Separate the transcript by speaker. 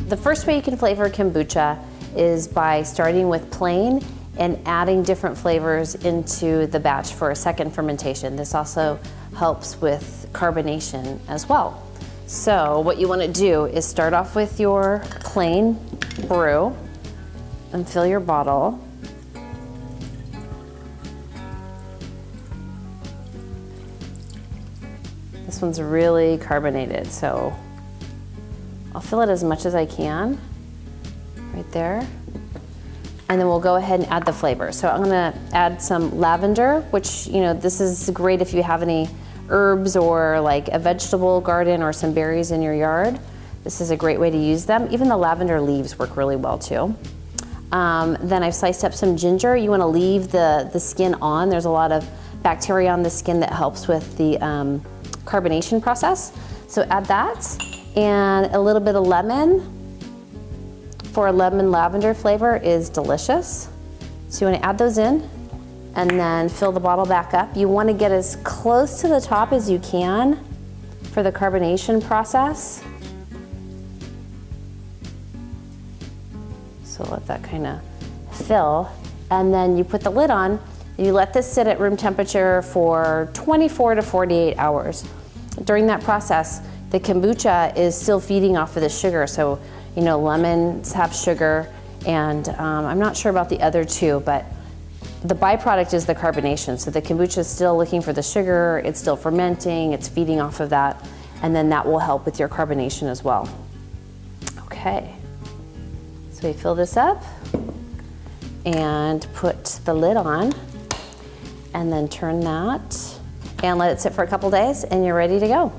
Speaker 1: The first way you can flavor kombucha is by starting with plain and adding different flavors into the batch for a second fermentation. This also helps with carbonation as well. So what you want to do is start off with your plain brew and fill your bottle. This one's really carbonated, so I'll fill it as much as I can, right there. And then we'll go ahead and add the flavor. So I'm gonna add some lavender, which, you know, this is great if you have any herbs or like a vegetable garden or some berries in your yard. This is a great way to use them. Even the lavender leaves work really well too. Then I've sliced up some ginger. You wanna leave the skin on. There's a lot of bacteria on the skin that helps with the carbonation process. So add that, and a little bit of lemon for a lemon lavender flavor is delicious. So you wanna add those in and then fill the bottle back up. You wanna get as close to the top as you can for the carbonation process. So let that kind of fill, and then you put the lid on. You let this sit at room temperature for 24 to 48 hours. During that process, the kombucha is still feeding off of the sugar. So, you know, lemons have sugar, and I'm not sure about the other two, but the byproduct is the carbonation. So the kombucha is still looking for the sugar, it's still fermenting, it's feeding off of that, and then that will help with your carbonation as well. Okay, so we fill this up and put the lid on, and then turn that and let it sit for a couple days, and you're ready to go.